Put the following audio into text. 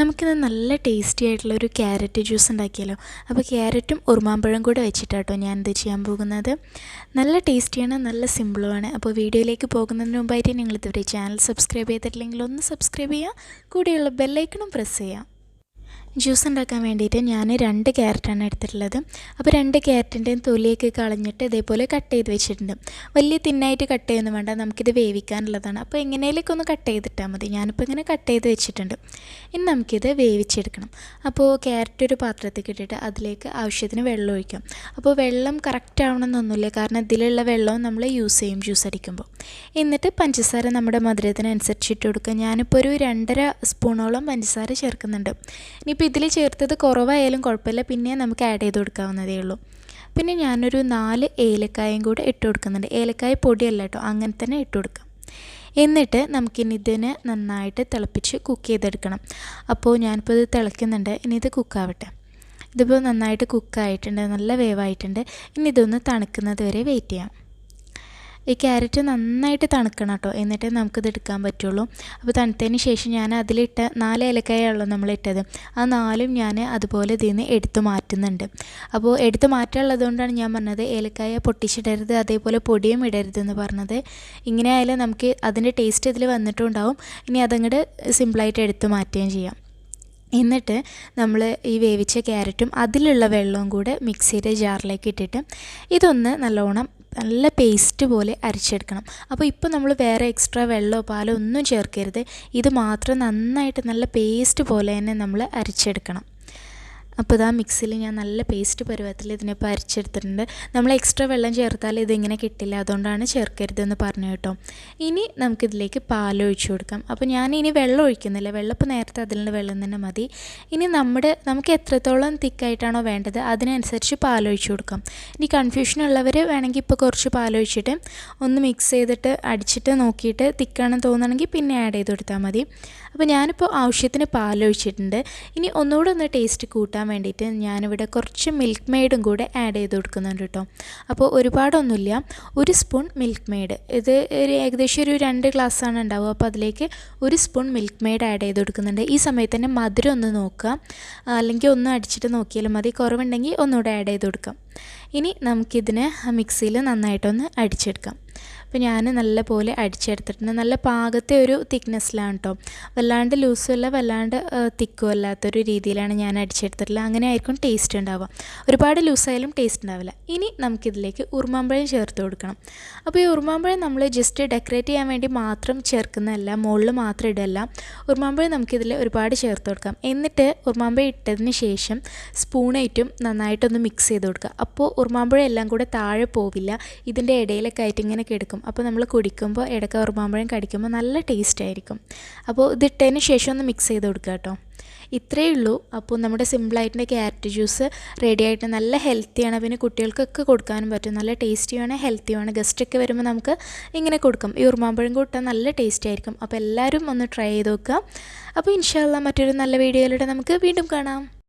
നമുക്കിന്ന് നല്ല ടേസ്റ്റി ആയിട്ടുള്ളൊരു ക്യാരറ്റ് ജ്യൂസ് ഉണ്ടാക്കിയാലോ. അപ്പോൾ ക്യാരറ്റും ഉറുമാമ്പഴം കൂടെ വെച്ചിട്ടാട്ടോ ഞാൻ ഇത് ചെയ്യാൻ പോകുന്നത്. നല്ല ടേസ്റ്റിയാണ്, നല്ല സിമ്പിളുമാണ്. അപ്പോൾ വീഡിയോയിലേക്ക് പോകുന്നതിന് മുമ്പായിട്ട് നിങ്ങൾ ഇതുവരെ ചാനൽ സബ്സ്ക്രൈബ് ചെയ്തിട്ടില്ലെങ്കിൽ ഒന്ന് സബ്സ്ക്രൈബ് ചെയ്യുക, കൂടെയുള്ള ബെല്ലൈക്കണും പ്രസ് ചെയ്യുക. ജ്യൂസ് ഉണ്ടാക്കാൻ വേണ്ടിയിട്ട് ഞാൻ 2 ക്യാരറ്റാണ് എടുത്തിട്ടുള്ളത്. അപ്പോൾ 2 ക്യാരറ്റിൻ്റെയും തൊലിയൊക്കെ കളഞ്ഞിട്ട് ഇതേപോലെ കട്ട് ചെയ്ത് വെച്ചിട്ടുണ്ട്. വലിയ തിന്നായിട്ട് കട്ട് ചെയ്യുന്നു വേണ്ട, നമുക്കിത് വേവിക്കാനുള്ളതാണ്. അപ്പോൾ എങ്ങനെയൊക്കെ ഒന്ന് കട്ട് ചെയ്തിട്ടാൽ മതി. ഞാനിപ്പോൾ ഇങ്ങനെ കട്ട് ചെയ്ത് വെച്ചിട്ടുണ്ട്. ഇനി നമുക്കിത് വേവിച്ചെടുക്കണം. അപ്പോൾ ക്യാരറ്റ് ഒരു പാത്രത്തേക്ക് ഇട്ടിട്ട് അതിലേക്ക് ആവശ്യത്തിന് വെള്ളം ഒഴിക്കാം. അപ്പോൾ വെള്ളം കറക്റ്റ് ആവണമെന്നൊന്നുമില്ല, കാരണം ഇതിലുള്ള വെള്ളവും നമ്മൾ യൂസ് ചെയ്യും ജ്യൂസ് അടിക്കുമ്പോൾ. എന്നിട്ട് പഞ്ചസാര നമ്മുടെ മധുരത്തിനനുസരിച്ച് ഇട്ട് കൊടുക്കുക. ഞാനിപ്പോൾ ഒരു 2.5 സ്പൂണോളം പഞ്ചസാര ചേർക്കുന്നുണ്ട്. ഇനിയിപ്പോൾ ഇതിൽ ചേർത്തത് കുറവായാലും കുഴപ്പമില്ല, പിന്നെ നമുക്ക് ആഡ് ചെയ്ത് കൊടുക്കാവുന്നതേ ഉള്ളൂ. പിന്നെ ഞാനൊരു 4 ഏലക്കായും കൂടെ ഇട്ട് കൊടുക്കുന്നുണ്ട്. ഏലക്കായ പൊടിയല്ല കേട്ടോ, അങ്ങനെ തന്നെ ഇട്ട് കൊടുക്കാം. എന്നിട്ട് നമുക്കിനി ഇതിനെ നന്നായിട്ട് തിളപ്പിച്ച് കുക്ക് ചെയ്തെടുക്കണം. അപ്പോൾ ഞാനിപ്പോൾ ഇത് തിളയ്ക്കുന്നുണ്ട്, ഇനി ഇത് കുക്കാവട്ടെ. ഇതിപ്പോൾ നന്നായിട്ട് കുക്കായിട്ടുണ്ട്, നല്ല വേവായിട്ടുണ്ട്. ഇനി ഇതൊന്ന് തണുക്കുന്നത് വരെ വെയിറ്റ് ചെയ്യാം. ഈ ക്യാരറ്റ് നന്നായിട്ട് തണുക്കണം കേട്ടോ, എന്നിട്ടേ നമുക്കിത് എടുക്കാൻ പറ്റുള്ളൂ. അപ്പോൾ തണുത്തതിന് ശേഷം ഞാൻ അതിലിട്ട 4 ഏലക്കായുള്ളൂ നമ്മളിട്ടത്. ആ 4ഉം ഞാൻ അതുപോലെ ഇതിൽ നിന്ന് എടുത്തു മാറ്റുന്നുണ്ട്. അപ്പോൾ എടുത്തു മാറ്റാനുള്ളത് കൊണ്ടാണ് ഞാൻ പറഞ്ഞത് ഏലക്കായ പൊട്ടിച്ചിടരുത്, അതേപോലെ പൊടിയും ഇടരുതെന്ന് പറഞ്ഞത്. ഇങ്ങനെ ആയാലും നമുക്ക് അതിൻ്റെ ടേസ്റ്റ് ഇതിൽ വന്നിട്ടുണ്ടാവും. ഇനി അതങ്ങോട്ട് സിമ്പിളായിട്ട് എടുത്തു മാറ്റുകയും ചെയ്യാം. എന്നിട്ട് നമ്മൾ ഈ വേവിച്ച ക്യാരറ്റും അതിലുള്ള വെള്ളവും കൂടെ മിക്സിയുടെ ജാറിലേക്ക് ഇട്ടിട്ട് ഇതൊന്ന് നല്ല പേസ്റ്റ് പോലെ അരച്ചെടുക്കണം. അപ്പോൾ ഇപ്പോൾ നമ്മൾ വേറെ എക്സ്ട്രാ വെള്ളമോ പാലോ ഒന്നും ചേർക്കരുത്. ഇത് മാത്രം നന്നായിട്ട് നല്ല പേസ്റ്റ് പോലെ തന്നെ നമ്മൾ അരച്ചെടുക്കണം. അപ്പോൾ ഇതാ മിക്സിയിൽ ഞാൻ നല്ല പേസ്റ്റ് പരുവത്തിൽ ഇതിനിപ്പോൾ അരച്ചെടുത്തിട്ടുണ്ട്. നമ്മൾ എക്സ്ട്രാ വെള്ളം ചേർത്താൽ ഇതിങ്ങനെ കിട്ടില്ല, അതുകൊണ്ടാണ് ചേർക്കരുതെന്ന് പറഞ്ഞു കേട്ടോ. ഇനി നമുക്കിതിലേക്ക് പാലൊഴിച്ച് കൊടുക്കാം. അപ്പോൾ ഞാനിനി വെള്ളം ഒഴിക്കുന്നില്ല, വെള്ളം ഇപ്പോൾ നേരത്തെ അതിലുള്ള വെള്ളം തന്നെ മതി. ഇനി നമുക്ക് എത്രത്തോളം തിക്കായിട്ടാണോ വേണ്ടത് അതിനനുസരിച്ച് പാലൊഴിച്ച് കൊടുക്കാം. ഇനി കൺഫ്യൂഷൻ ഉള്ളവർ വേണമെങ്കിൽ ഇപ്പോൾ കുറച്ച് പാലൊഴിച്ചിട്ട് ഒന്ന് മിക്സ് ചെയ്തിട്ട് അടിച്ചിട്ട് നോക്കിയിട്ട് തിക്കാണെന്ന് തോന്നുകയാണെങ്കിൽ പിന്നെ ആഡ് ചെയ്ത് കൊടുത്താൽ മതി. അപ്പോൾ ഞാനിപ്പോൾ ആവശ്യത്തിന് പാലൊഴിച്ചിട്ടുണ്ട്. ഇനി ഒന്നുകൂടെ ഒന്ന് ടേസ്റ്റ് കൂട്ടാൻ വേണ്ടിയിട്ട് ഞാനിവിടെ കുറച്ച് മിൽക്ക് മെയ്ഡും കൂടെ ആഡ് ചെയ്ത് കൊടുക്കുന്നുണ്ട് കേട്ടോ. അപ്പോൾ ഒരുപാടൊന്നുമില്ല, 1 സ്പൂൺ മിൽക്ക് മെയ്ഡ്. ഇത് ഏകദേശം ഒരു 2 ഗ്ലാസ്സാണ് ഉണ്ടാവുക. അപ്പോൾ അതിലേക്ക് 1 സ്പൂൺ മിൽക്ക് മെയ്ഡ് ആഡ് ചെയ്ത് കൊടുക്കുന്നുണ്ട്. ഈ സമയത്ത് തന്നെ മധുരം ഒന്ന് നോക്കുക, അല്ലെങ്കിൽ ഒന്ന് അടിച്ചിട്ട് നോക്കിയാലും മതി. കുറവുണ്ടെങ്കിൽ ഒന്നുകൂടെ ആഡ് ചെയ്ത് കൊടുക്കാം. ഇനി നമുക്കിതിനെ മിക്സിയിൽ നന്നായിട്ടൊന്ന് അടിച്ചെടുക്കാം. അപ്പോൾ ഞാൻ നല്ല പോലെ അടിച്ചെടുത്തിട്ടുണ്ട്. നല്ല പാകത്തെ ഒരു തിക്നെസ്സിലാണ് കേട്ടോ, വല്ലാണ്ട് ലൂസും അല്ല വല്ലാണ്ട് തിക്കും അല്ലാത്തൊരു രീതിയിലാണ് ഞാൻ അടിച്ചെടുത്തിട്ടുള്ളത്. അങ്ങനെ ആയിരിക്കും ടേസ്റ്റ് ഉണ്ടാവുക. ഒരുപാട് ലൂസായാലും ടേസ്റ്റ് ഉണ്ടാവില്ല. ഇനി നമുക്കിതിലേക്ക് ഉറുമാമ്പഴം ചേർത്ത് കൊടുക്കണം. അപ്പോൾ ഈ ഉറുമാമ്പഴം നമ്മൾ ജസ്റ്റ് ഡെക്കറേറ്റ് ചെയ്യാൻ വേണ്ടി മാത്രം ചേർക്കുന്നതല്ല, മുകളിൽ മാത്രം ഇടല്ല. ഉറുമാമ്പഴം നമുക്കിതിൽ ഒരുപാട് ചേർത്ത് കൊടുക്കാം. എന്നിട്ട് ഉറുമാമ്പഴം ഇട്ടതിന് ശേഷം സ്പൂണായിട്ടും നന്നായിട്ടൊന്ന് മിക്സ് ചെയ്ത് കൊടുക്കുക. അപ്പോൾ ഉറുമാമ്പഴം എല്ലാം കൂടെ താഴെ പോവില്ല, ഇതിൻ്റെ ഇടയിലൊക്കെ ആയിട്ട് ഇങ്ങനെ കിടക്കും. അപ്പോൾ നമ്മൾ കുടിക്കുമ്പോൾ ഇടയ്ക്ക് ഉറുമാമ്പഴം കടിക്കുമ്പോൾ നല്ല ടേസ്റ്റ് ആയിരിക്കും. അപ്പോൾ ഇതിട്ടതിന് ശേഷം ഒന്ന് മിക്സ് ചെയ്ത് കൊടുക്കുക കേട്ടോ. ഇത്രയേ ഉള്ളൂ. അപ്പോൾ നമ്മുടെ സിമ്പിളായിട്ടുള്ള ക്യാരറ്റ് ജ്യൂസ് റെഡി ആയിട്ട് നല്ല ഹെൽത്തിയാണ്. പിന്നെ കുട്ടികൾക്കൊക്കെ കൊടുക്കാനും പറ്റും, നല്ല ടേസ്റ്റിയാണ് ഹെൽത്തിയുമാണ്. ഗസ്റ്റൊക്കെ വരുമ്പോൾ നമുക്ക് ഇങ്ങനെ കൊടുക്കാം. ഈ ഉറുമാമ്പഴം കൂട്ടാൻ നല്ല ടേസ്റ്റ് ആയിരിക്കും. അപ്പോൾ എല്ലാവരും ഒന്ന് ട്രൈ ചെയ്ത് നോക്കുക. അപ്പോൾ ഇൻഷാ അല്ലാഹ് മറ്റൊരു നല്ല വീഡിയോയിലൂടെ നമുക്ക് വീണ്ടും കാണാം.